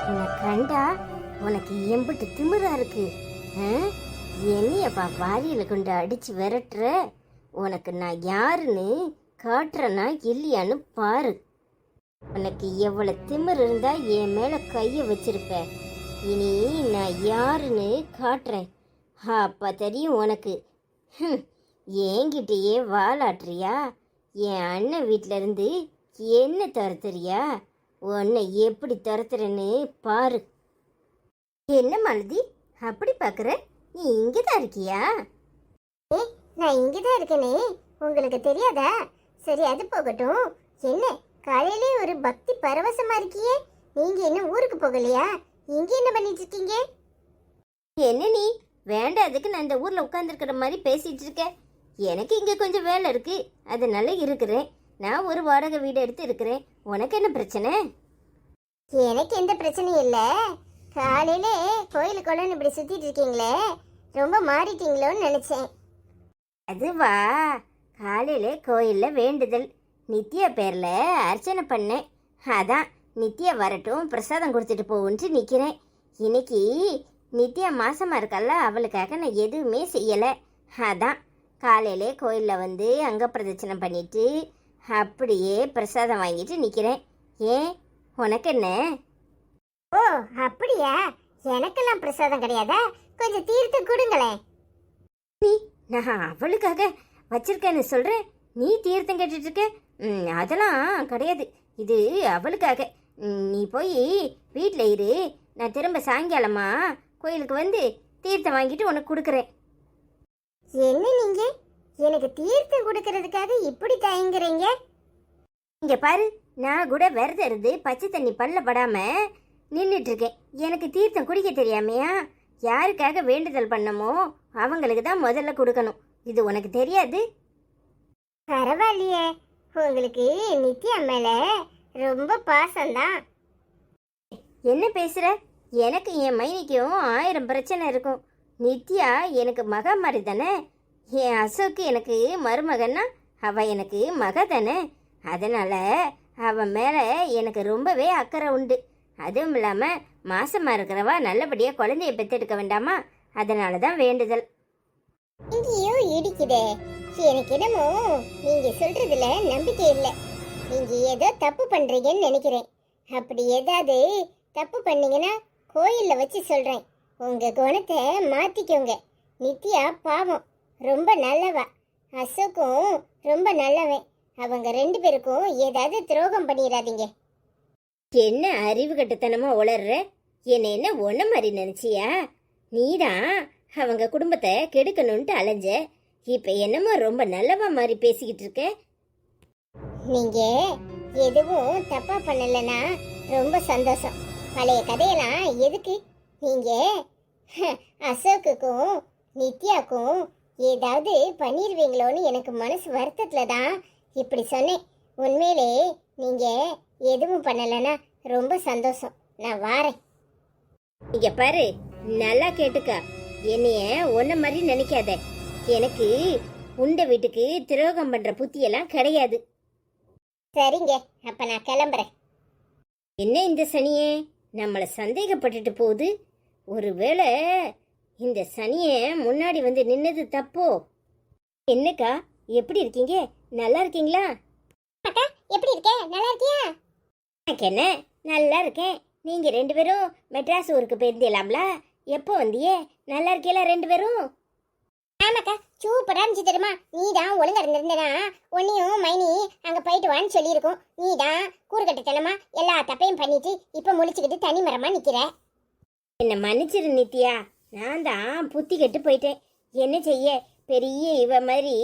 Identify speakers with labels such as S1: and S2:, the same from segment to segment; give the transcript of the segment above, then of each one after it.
S1: உன்னை கண்டா உனக்கு எம்பிட்டு திமிரா இருக்கு. ஆ? என்னையப்பா வாரியில கொண்டு அடிச்சு விரட்டுற. உனக்கு நான் யாருன்னு காட்டுறனா இல்லையான்னு பாரு. உனக்கு எவ்வளவு திமிர் இருந்தா என் மேல கைய வச்சிருப்ப. இனி நான் யாருன்னு காட்டுறேன், அப்ப தெரியும் உனக்கு. என்கிட்டயே வாலாட்டுறியா? என் அண்ணன் வீட்டில இருந்து என்ன துரத்துறியா? உன்னை எப்படி துரத்துறேன்னு பாரு. என்ன மாலதி அப்படி பார்க்குற? நீ இங்கே தான் இருக்கியா?
S2: நான் இங்கே தான் இருக்கேனே, உங்களுக்கு தெரியாதா? சரி, அது போகட்டும். என்ன காலையிலே ஒரு பக்தி பரவசமா இருக்கியே, நீங்க என்ன ஊருக்கு போகலையா? இங்க என்ன பண்ணிட்டு இருக்கீங்க?
S1: என்ன நீ வேண்டாதுக்கு நான் இந்த ஊர்ல உட்காந்துருக்கிற மாதிரி பேசிட்டு இருக்க? எனக்கு இங்க கொஞ்சம் வேலை இருக்கு, அதனால இருக்கிறேன். நான் ஒரு வாடகை வீடு எடுத்து இருக்கிறேன். உனக்கு என்ன பிரச்சனை?
S2: எனக்கு எந்த பிரச்சனையும் இல்லை. காலையில கோயிலுக்குள்ளன்னு இப்படி சுத்திட்டு இருக்கீங்களே, ரொம்ப மாறிட்டீங்களோன்னு நினைச்சேன்.
S1: அதுவா, காலையில கோயில்ல வேண்டுதல், நித்யா பேர்ல அர்ச்சனை பண்ணேன். அதான் நித்யா வரட்டும் பிரசாதம் கொடுத்துட்டு போகுன்ட்டு நிக்கிறேன். இன்னைக்கு நித்யா மாசமா இருக்கல்ல, அவளுக்காக நான் எதுவுமே செய்யலை. அதான் காலையிலே கோயிலில் வந்து அங்க பிரதட்சணம் பண்ணிட்டு அப்படியே பிரசாதம் வாங்கிட்டு நிற்கிறேன். ஏன், உனக்கு என்ன?
S2: ஓ அப்படியா? எனக்கெல்லாம் பிரசாதம் கிடையாதா? கொஞ்சம் தீர்த்து கொடுங்களேன்.
S1: நீ நான் அவளுக்காக வச்சிருக்கேன்னு சொல்கிறேன், நீ தீர்த்தம் கேட்டுட்டு இருக்க? அதெல்லாம் கிடையாது, இது அவளுக்காக. நீ போய் வீட்டில் இரு, நான் திரும்ப சாயங்காலமா கோயிலுக்கு வந்து தீர்த்தம் வாங்கிட்டு உனக்கு கொடுக்குறேன்.
S2: என்ன நீங்க எனக்கு தீர்த்தம் கொடுக்கறதுக்காக இப்படி தயங்குறீங்க?
S1: இங்க பாரு, நான் கூட விரதம் இருந்து பச்சை தண்ணி பல்ல படாம நின்றுட்டு இருக்கேன். எனக்கு தீர்த்தம் குடிக்க தெரியாமையா? யாருக்காக வேண்டுதல் பண்ணமோ அவங்களுக்கு தான் முதல்ல கொடுக்கணும். இது உனக்கு தெரியாது?
S2: பரவாயில்லையே, உங்களுக்கு நித்யா மேல ரொம்ப பாசம்தான்.
S1: என்ன பேசுற? எனக்கு என் மைனிக்கும் 1000 பிரச்சனை இருக்கும். நித்யா எனக்கு மகா மாதிரி தானே. என் அசோக்கு எனக்கு மருமகன்னா அவ எனக்கு மக தானே. அதனால அவன் மேலே எனக்கு ரொம்பவே அக்கறை உண்டு. அதுவும் இல்லாமல் மாசமா இருக்கிறவா நல்லபடியாக குழந்தைய பெற்றெடுக்க வேண்டாமா? அதனால தான் வேண்டுதல்.
S2: இங்கேயோ இடிக்குதே, எனக்கு என்னமோ நீங்க சொல்றதுல நம்பிக்கை இல்லை. நீங்க ஏதோ தப்பு பண்றீங்கன்னு நினைக்கிறேன். அப்படி ஏதாவது தப்பு பண்ணீங்கன்னா கோயில்ல வச்சு சொல்றேன். உங்க குணத்தை மாத்திக்கோங்க. நித்யா பாவம், ரொம்ப நல்லவா. அசோக்கும் ரொம்ப நல்லவன். அவங்க 2 பேருக்கும் ஏதாவது துரோகம் பண்ணிடாதீங்க.
S1: என்ன அறிவு கட்டுத்தனமா உளர்ற? என்ன ஒன்ன மாதிரி நினைச்சியா? நீதான் அவங்க குடும்பத்தை கெடுக்கணும்ட்டு அலைஞ்ச. இப்ப என்னமோ ரொம்ப நல்லவா மாதிரி பேசிக்கிட்டு இருக்க.
S2: நீங்க எதுவும் தப்பா பண்ணலன்னா ரொம்ப சந்தோஷம். பழைய கதையெல்லாம் எதுக்கு? நீங்க அசோக்குக்கும் நித்யாக்கும் ஏதாவது பண்ணிடுவீங்களோன்னு எனக்கு மனசு வருத்தத்துல தான் இப்படி சொன்னேன். உண்மையிலே நீங்க எதுவும் பண்ணலன்னா ரொம்ப சந்தோஷம். நான் வாரேன்.
S1: இங்க பாரு, நல்லா கேட்டுக்க. என்னைய ஒன்ன மாதிரி நினைக்காத. எனக்கு உண்ட வீட்டுக்கு துரோகம் பண்ற புத்தியெல்லாம் கிடையாது.
S2: சரிங்க, அப்ப நான் கிளம்புறேன்.
S1: என்ன இந்த சனியே நம்மளை சந்தேகப்பட்டுட்டு போகுது? ஒருவேளை இந்த சனியை முன்னாடி வந்து நின்னது தப்போ? என்னக்கா, எப்படி இருக்கீங்க? நல்லா இருக்கீங்களா?
S2: அக்கா எப்படி இருக்க? நல்லா இருக்கியா?
S1: எனக்கு என்ன, நல்லா இருக்கேன். நீங்க 2 பேரும் மெட்ராஸ் ஊருக்கு போயிருந்தீங்களாம்ல? எப்போ வந்தியே? நல்லா இருக்கீங்களா 2 பேரும்?
S2: ஆமாக்கா, சூப்பரா இருந்துச்சு தெரியுமா? நீ தான் ஒழுங்கா இருந்திருந்தனா உன்னையும் மைனி அங்க போயிட்டு வான்னு சொல்லியிருக்கோம். நீ தான் கூறுகட்டத்தனமா எல்லா தப்பையும் பண்ணிட்டு இப்ப முழிச்சுக்கிட்டு தனி மரமா நிக்கிற.
S1: என்ன மன்னிச்சிரு நித்யா, நான் தான் புத்தி கெட்டு போயிட்டேன். என்ன செய்ய, பெரிய இவ மாதிரி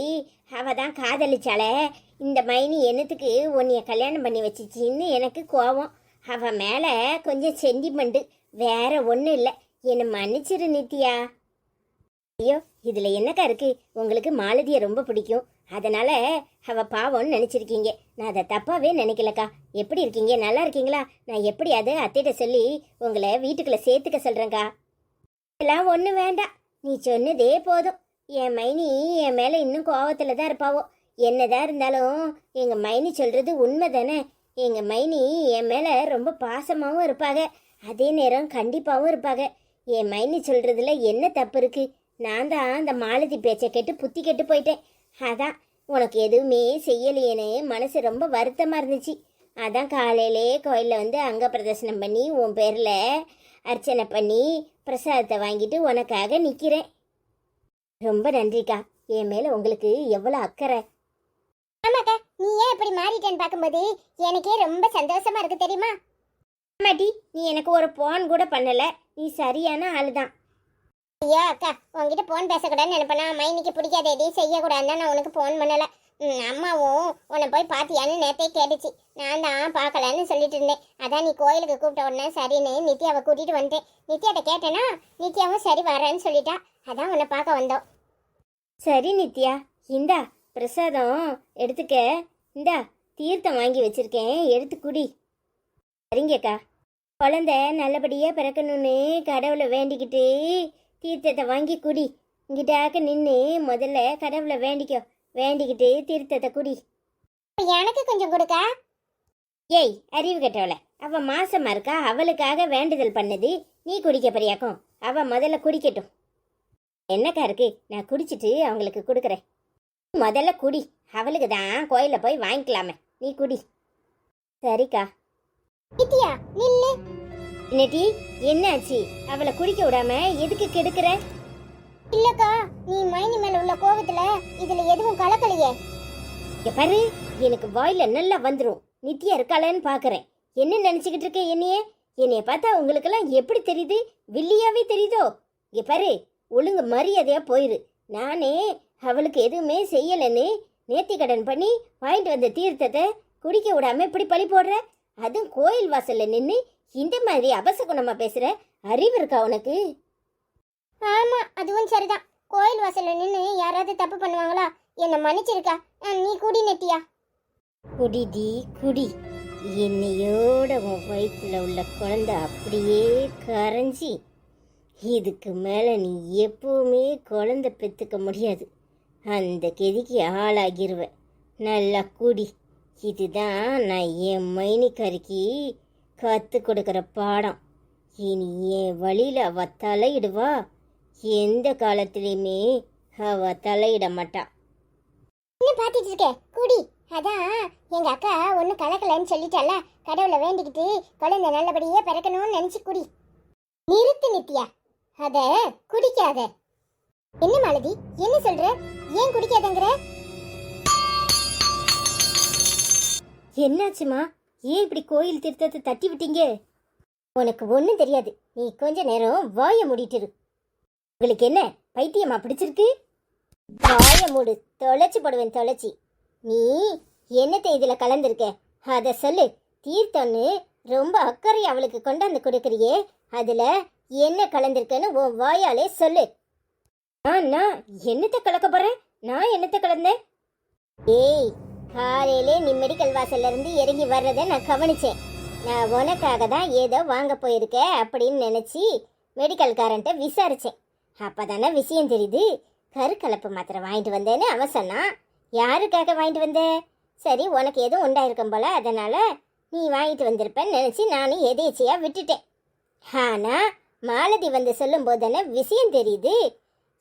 S1: அவ தான் காதலிச்சாலே. இந்த மைனி என்னத்துக்கு உன்னைய கல்யாணம் பண்ணி வச்சிச்சின்னு எனக்கு கோவம். அவ மேல கொஞ்சம் சென்டிமெண்ட், வேற ஒன்றும் இல்லை. என்னை மன்னிச்சிரு நித்யா. ஐயோ, இதுல என்னக்கா இருக்கு? உங்களுக்கு மாலதியை ரொம்ப பிடிக்கும், அதனால அவ பாவம்னு நினைச்சிருக்கீங்க. நான் அதை தப்பாவே நினைக்கலக்கா. எப்படி இருக்கீங்க? நல்லா இருக்கீங்களா? நான் எப்படியாவது அத்தைகிட்ட சொல்லி உங்களை வீட்டுக்குள்ள சேர்த்துக்க சொல்றேங்க்கா. எல்லாம் ஒன்றும் வேண்டாம், நீ சொன்னதே போதும். என் மைனி என் மேலே இன்னும் கோவத்தில் தான் இருப்பாவோ. என்னதான் இருந்தாலும் எங்கள் மைனி சொல்கிறது உண்மை தானே. எங்கள் மைனி என் மேலே ரொம்ப பாசமாகவும் இருப்பாங்க. அதே நேரம் கண்டிப்பாகவும் இருப்பாங்க. என் மைனி சொல்றதுல என்ன தப்பு இருக்கு? நான் தான் அந்த மாலதி பேச்சை கேட்டு புத்தி கெட்டு போயிட்டேன். அதான் உனக்கு எதுவுமே செய்யலையேன்னு மனசு ரொம்ப வருத்தமாக இருந்துச்சு. அதான் காலையிலே கோயிலில் வந்து அங்க பிரதர்சனம் பண்ணி உன் பேரில் அர்ச்சனை பண்ணி பிரசாதத்தை வாங்கிட்டு உனக்காக நிற்கிறேன். ரொம்ப நன்றிக்கா. என் மேலே உங்களுக்கு எவ்வளோ அக்கறை.
S2: ஆமாக்கா, நீ ஏன் இப்படி மாறிட்டேன்னு பார்க்கும்போது எனக்கே ரொம்ப சந்தோஷமா இருக்கு தெரியுமா?
S1: ஆமாட்டி, நீ எனக்கு ஒரு போன் கூட பண்ணலை. நீ சரியான ஆளு தான்.
S2: ஐயோ அக்கா, உன்கிட்ட போன் பேசக்கூடாதுன்னு நினைப்பேனா? மைனிக்கு பிடிக்காத எதையும் செய்யக்கூடாதுன்னு நான் உனக்கு போன் பண்ணலை. அம்மாவும் உன்னை போய் பார்த்தியான்னு நேற்றே கேட்டுச்சு. நான் தான் பார்க்கலன்னு சொல்லிட்டு இருந்தேன். அதான் நீ கோயிலுக்கு கூப்பிட்ட உடனே சரின்னு நித்யாவை கூட்டிகிட்டு வந்துட்டேன். நித்யாட்ட கேட்டேன்னா நித்யாவும் சரி வரேன்னு சொல்லிட்டா. அதான் உன்னை பார்க்க வந்தோம்.
S1: சரி நித்யா, இந்தா பிரசாதம் எடுத்துக்க. இந்தா தீர்த்தம் வாங்கி வச்சிருக்கேன், எடுத்து குடி. சரிங்கக்கா. குழந்தை நல்லபடியாக பிறக்கணும்னு கடவுளை வேண்டிக்கிட்டு தீர்த்தத்தை வாங்கி குடி. இங்கிட்டாக்க நின்று முதல்ல கடவுளை வேண்டிக்கிட்டு தீர்த்தத்தை குடி.
S2: எனக்கு கொஞ்சம் கொடுக்கா?
S1: ஏய் அறிவு கெட்டவளை, அவள் மாசமா இருக்கா, அவளுக்காக வேண்டுதல் பண்ணது. நீ குடிக்க பெரியாக்கும். அவள் முதல்ல குடிக்கட்டும். என்னக்கா இருக்கு, நான் குடிச்சிட்டு அவங்களுக்கு கொடுக்குறேன். முதல்ல குடி, அவளுக்கு தான் கோயிலில் போய் வாங்கிக்கலாமே. நீ குடி. சரிக்கா.
S2: நித்யா நில்லு.
S1: என்னடி என்னாச்சு? அவளை குடிக்க விடாம எதுக்கு கெடுக்கிற?
S2: இல்லக்கா, நீ மைனி மேல உள்ள கோவத்துல இதுல எதுவும் கலக்கலையே.
S1: இங்க பாரு, எனக்கு வாயில நல்லா வந்துடும். நித்யா இருக்காளன்னு பாக்குறேன். என்ன நினைச்சுக்கிட்டு இருக்க? என்னைய பார்த்தா உங்களுக்கெல்லாம் எப்படி தெரியுது? வில்லியாவே தெரியுதோ? இங்க பாரு, ஒழுங்கு மரியாதையா போயிரு. நானே அவளுக்கு எதுவுமே செய்யலைன்னு நேர்த்தி கடன் பண்ணி வாங்கிட்டு வந்த தீர்த்தத்தை குடிக்க விடாம இப்படி பழி போடுற? அதுவும் கோயில் வாசல்ல நின்று இந்த மாதிரி அபசகுணமா பேசுற? அறிவு இருக்கா உனக்கு?
S2: ஆமா, அதுவும் சரிதான். கோயில் வாசல்ல நின்று யாராவது தப்பு பண்ணுவாங்களா? என்ன மன்னிச்சிருக்கா. நீ குடி நித்யா.
S1: குடிடி குடி. என்னையோட உன் வயிற்றுல உள்ள குழந்தை அப்படியே கரைஞ்சி இதுக்கு மேலே நீ எப்பவுமே குழந்தை பெற்றுக்க முடியாது. அந்த கெதிக்கு ஆளாகிருவ. நல்லா குடி. இதுதான் நான் என் மைனிக்கறிக்கு கற்றுக் கொடுக்குற பாடம். இனி என் வழியில் அவ தலையிடுவா. எந்த காலத்திலையுமே அவ தலையிட மாட்டா.
S2: என்ன பார்த்துட்டு இருக்க? குடி. அதான் எங்க அக்கா ஒன்றும் கலக்கலன்னு சொல்லிட்டால. கடவுளை வேண்டிக்கிட்டு குழந்தை நல்லபடியே பிறக்கணும்னு நினைச்சு குடி. நிறுத்து நித்யா, அத குடிக்காத. என்ன மாலதி, என்ன சொல்ற? ஏன் குடிக்காதங்கிற?
S1: என்னாச்சுமா? ஏன் இப்படி கோயில் தீர்த்தத்தை தட்டி விட்டீங்க? உனக்கு ஒன்றும் தெரியாது. நீ கொஞ்ச நேரம் வாய மூடிட்டு. உங்களுக்கு என்ன பைத்தியமா பிடிச்சிருக்கு? வாய மூடு, தொலைச்சி போடுவேன் தொலைச்சி. நீ என்னத்தை இதில் கலந்துருக்க அதை சொல்லு. தீர்த்தம்னு ரொம்ப அக்கறை அவளுக்கு கொண்டாந்து கொடுக்குறியே, அதில் என்ன கலந்துருக்கன்னு உன் வாயாலே சொல்லு. நான் என்னத்தை கலக்க போறேன்? நான் என்னத்தை கலந்தேன்? ஏய், காலையிலே நீ மெடிக்கல் வாசல்ல இருந்து இறங்கி வர்றதை நான் கவனிச்சேன். நான் உனக்காக தான் ஏதோ வாங்க போயிருக்க அப்படின்னு நினைச்சி மெடிக்கல்காரன்ட்ட விசாரிச்சேன். அப்பதானே விஷயம் தெரியுது. கருக்கலப்பு மாத்திரை வாங்கிட்டு வந்தேன்னு அவன் சொன்னான். யாருக்காக வாங்கிட்டு வந்த? சரி, உனக்கு எதுவும் உண்டாயிருக்கும் போல, அதனால நீ வாங்கிட்டு வந்திருப்பேன்னு நினைச்சு நானும் எதேச்சியா விட்டுட்டேன். ஆனா மாலதி வந்து சொல்லும் போது தானே விஷயம் தெரியுது.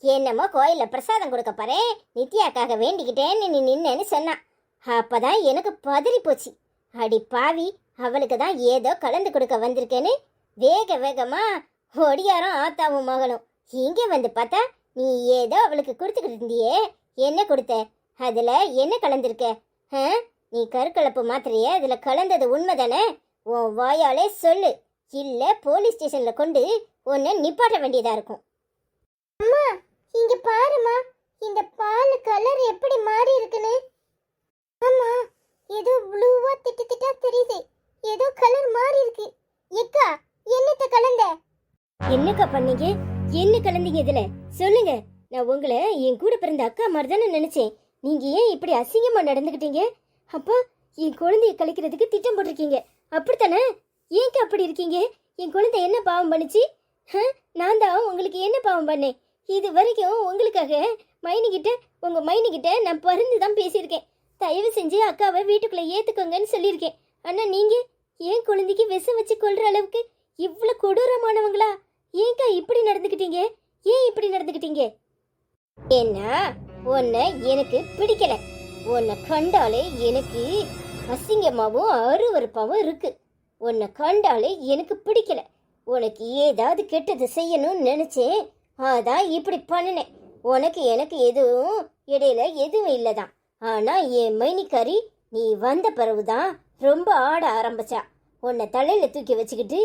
S1: என்னமோ கோயில பிரசாதம் கொடுக்க போறேன், நித்யாக்காக வேண்டிக்கிட்டேன்னு நீ நின்னேன்னு சொன்னான். அப்பதான் எனக்கு பதறி போச்சு. அடி பாவி, அவளுக்கு தான் ஏதோ கலந்து கொடுக்க வந்திருக்கேன்னு வேக வேகமா ஒடியாரம் ஆத்தாவும் மகளும் இங்கே வந்து பார்த்தா நீ ஏதோ அவளுக்கு கொடுத்துக்கிட்டு இருந்தியே. என்ன கொடுத்த? அதுல என்ன கலந்துருக்க? நீ கருக்கலப்பு மாத்திரையே அதுல கலந்தது உண்மைதானே? உன் வாயாலே சொல்லு, இல்ல போலீஸ் ஸ்டேஷன்ல கொண்டு உன்னை நிப்பாட்ட வேண்டியதா இருக்கும்.
S2: அம்மா, இங்க பாருமா, இந்த பால் கலர் எப்படி மாறி இருக்குன்னு. ஆமா, ஏதோ ப்ளூவா திட்டு திட்டா தெரியுது. ஏதோ கலர் மாறி இருக்கு. எக்கா, என்னத்த கலந்த?
S1: என்னக்கா பண்ணீங்க? என்ன கலந்தீங்க இதுல? சொல்லுங்க. நான் உங்களை என் கூட பிறந்த அக்கா மாதிரி தானே நினைச்சேன். நீங்க ஏன் இப்படி அசிங்கமா நடந்துக்கிட்டீங்க? அப்பா, என் குழந்தைய கழிக்கிறதுக்கு திட்டம் போட்டிருக்கீங்க, அப்படித்தானே? ஏங்க அப்படி இருக்கீங்க? என் குழந்தை என்ன பாவம் பண்ணுச்சு? நான் தான் உங்களுக்கு என்ன பாவம் பண்ணேன்? இது வரைக்கும் உங்களுக்காக உங்க மைனிக்கிட்ட நான் பருந்து தான் பேசியிருக்கேன். தயவு செஞ்சு அக்காவை வீட்டுக்குள்ள ஏத்துக்கோங்கன்னு சொல்லியிருக்கேன். ஆனா நீங்க ஏன் குழந்தைக்கு விஷம் வச்சு கொள்ற அளவுக்கு இவ்வளவு கொடூரமானவங்களா? ஏங்க இப்படி நடந்துக்கிட்டீங்க? ஏன் இப்படி நடந்துக்கிட்டீங்க? என்ன உன்னை எனக்கு பிடிக்கல. உன்னை கண்டாலே எனக்கு அசிங்கமாவும் அருவருப்பாவும் இருக்கு. உன்னை கண்டாலே எனக்கு பிடிக்கல. உனக்கு ஏதாவது கெட்டது செய்யணும்னு நினைச்சேன், அதான் இப்படி பண்ணினேன். உனக்கு எனக்கு எதுவும் இடையில எதுவும் இல்லதான். ஆனா என் மைனிக்காரி நீ வந்த பிறகுதான் ரொம்ப ஆட ஆரம்பிச்சா. உன்னை தலையில தூக்கி வச்சுக்கிட்டு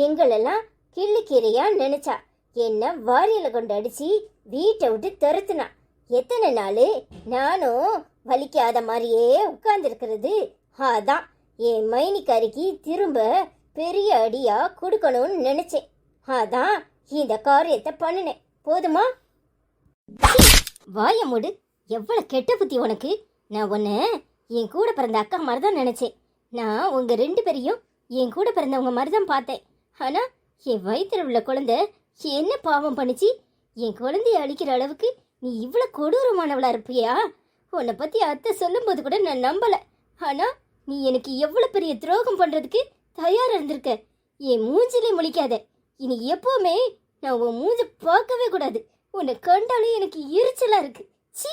S1: எங்களெல்லாம் கிள்ளுக்கீரையா நினைச்சா. என்ன வாரியில கொண்டு அடிச்சு வீட்டை விட்டு துரத்துனா. எத்தனை நாள் நானும் வலிக்காத மாதிரியே உட்கார்ந்துருக்கிறது. அதான் என் மைனிக்காரிக்கு திரும்ப பெரிய அடியா கொடுக்கணும்னு நினைச்சேன். அதான் இந்த காரியத்தை பண்ணினேன். போதுமா? வாய மூடு. எவ்வளவு கெட்ட புத்தி உனக்கு. நான் உன்னை என் கூட பிறந்த அக்கா மாதிரி தான் நினைச்சேன். நான் உங்க 2 பேரையும் என் கூட பிறந்தவங்க மாதிரி தான் பார்த்தேன். ஆனா என் வயிற்றுல உள்ள குழந்தை என்ன பாவம் பண்ணிச்சு? என் குழந்தைய அழிக்கிற அளவுக்கு நீ இவ்வளவு கொடூரமானவளா இருப்பியா? உன்னை பத்தி அத்தை சொல்லும் போது கூட நான் நம்பல. ஆனா நீ எனக்கு எவ்வளவு பெரிய துரோகம் பண்றதுக்கு தயாரா இருந்திருக்க. என் மூஞ்சிலே முழிக்காத. இனி எப்பவுமே நான் உன் மூஞ்ச பார்க்கவே கூடாது. உன்னை கண்டாலே எனக்கு எரிச்சலா இருக்கு. சீ.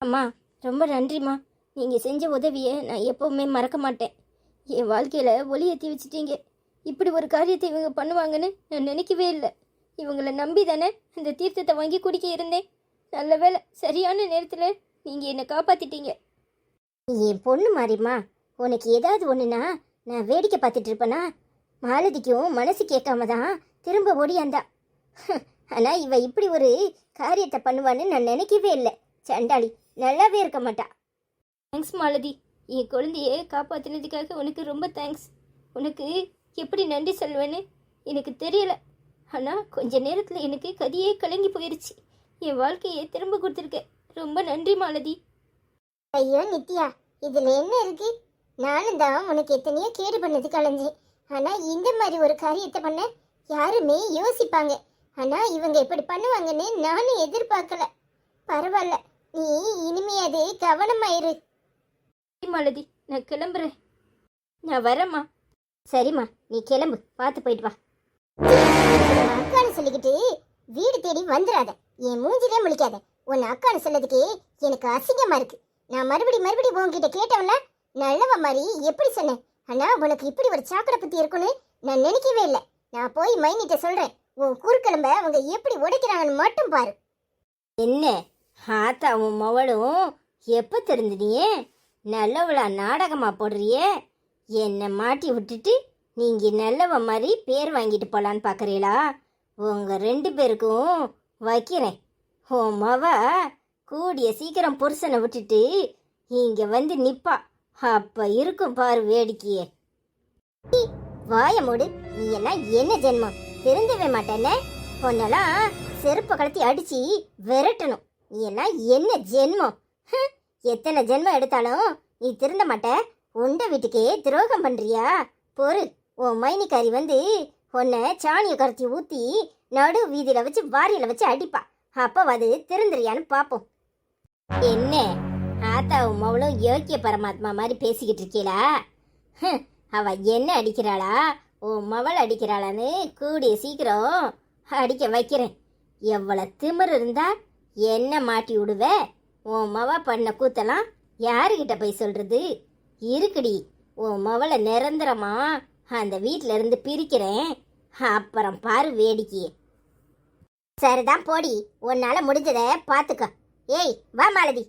S1: அம்மா ரொம்ப நன்றிம்மா. நீங்க செஞ்ச உதவியை நான் எப்பவுமே மறக்க மாட்டேன். என் வாழ்க்கையில ஒளி ஏற்றி வச்சுட்டீங்க. இப்படி ஒரு காரியத்தை இவங்க பண்ணுவாங்கன்னு நான் நினைக்கவே இல்லை. இவங்களை நம்பி தானே அந்த தீர்த்தத்தை வாங்கி குடிக்க இருந்தேன். நல்ல வேலை, சரியான நேரத்தில் நீங்கள் என்னை காப்பாற்றிட்டீங்க. என் பொண்ணு மாறிம்மா. உனக்கு ஏதாவது ஒன்றுனா நான் வேடிக்கை பார்த்துட்டு இருப்பேனா? மாலதிக்கும் மனசு கேட்காம தான் திரும்ப ஓடியாந்தா. ஆனால் இவ இப்படி ஒரு காரியத்தை பண்ணுவான்னு நான் நினைக்கவே இல்லை. சண்டாளி, நல்லாவே இருக்க மாட்டா. தேங்க்ஸ் மாலதி. என் குழந்தைய காப்பாற்றினதுக்காக உனக்கு ரொம்ப தேங்க்ஸ். உனக்கு எப்படி நன்றி சொல்வேன்னு எனக்கு தெரியல. ஆனால் கொஞ்ச நேரத்தில் எனக்கு கதியே கலங்கி போயிடுச்சு. என் வாழ்க்கையை திரும்ப கொடுத்துருக்க. ரொம்ப நன்றி மாலதி.
S2: ஐயோ நித்யா, இதுல என்ன இருக்கு? நானும் தான் உனக்கு எத்தனையோ கேடு பண்ணது கலைஞ்சேன். ஆனா இந்த மாதிரி ஒரு காரியத்தை பண்ண யாருமே யோசிப்பாங்க. ஆனா இவங்க இப்படி பண்ணுவாங்கன்னு நானும் எதிர்பார்க்கல. பரவாயில்ல, நீ இனிமையாது கவனமாயிரு.
S1: மாலதி, நான் கிளம்புறேன். நான் வரேம்மா. சரிம்மா, நீ கிளம்பு. பார்த்து போயிட்டு வா.
S2: அக்கான்னு சொல்லிக்கிட்டு வீடு தேடி வந்துடாத. என் மூஞ்சிலே முழிக்காத. உன் அக்கான்னு சொல்லதுக்கு எனக்கு அசிங்கமா இருக்கு. நான் மறுபடி உன்கிட்ட கேட்டவன நல்லவ மாதிரி எப்படி சொன்னேன்? ஆனா உனக்கு இப்படி ஒரு சாக்கடை புத்தி இருக்குன்னு நான் நினைக்கவே இல்லை. நான் போய் மைனிட்ட சொல்றேன். உன் குறுக்கெலும்ப அவங்க எப்படி உடைக்கிறாங்கன்னு மட்டும் பாரு.
S1: என்ன ஆத்தா உன் மவளும் எப்போ தெரிஞ்சுனியே? நல்லவளா நாடகமா போடுறியே? என்னை மாட்டி விட்டுட்டு நீங்க நல்லவ மாதிரி பேர் வாங்கிட்டு போலான்னு பார்க்குறீங்களா? உங்க 2 பேருக்கும் வைக்கிறேன். உன் மவ கூடிய சீக்கிரம் புருஷனை விட்டுட்டு இங்க வந்து நிப்பா. அப்ப இருக்கும் பாரு வேடிக்கையே. வாய மூடு. நீ எல்லாம் என்ன ஜென்மம்? திருந்தவே மாட்டேன்னு பொண்ணெல்லாம் செருப்பை கலத்தி அடிச்சு விரட்டணும். நீ எல்லாம் என்ன ஜென்மம்? எத்தனை ஜென்மம் எடுத்தாலும் நீ திருந்த மாட்ட. உண்ட வீட்டுக்கே துரோகம் பண்றியா? பொறு, உன் மைனிக்காரி வந்து உன்னை சாணியை கரைச்சி ஊத்தி நடு வீதியில வச்சு வாரியில வச்சு அடிப்பா. அப்போ அது திருந்துறியான்னு பார்ப்போம். என்ன ஆத்தாவும் மவளும் யோக்கிய பரமாத்மா மாதிரி பேசிக்கிட்டு இருக்கீளா? அவ என்ன அடிக்கிறாளா உன் மவள் அடிக்கிறாளான்னு கூடிய சீக்கிரம் அடிக்க வைக்கிறேன். எவ்வளவு திமிரு இருந்தா என்ன மாட்டி விடுவ? உன் மவ பண்ண கூத்தெல்லாம் யாருக்கிட்ட போய் சொல்றது? இருக்குடி, உன் மவளை நிரந்தரமா அந்த வீட்டில இருந்து பிரிக்கிறேன். அப்புறம் பாரு வேடிக்கையே. சரிதான் போடி, உன்னால முடிஞ்சதை பார்த்துக்க. ஏய் வா மாலதி.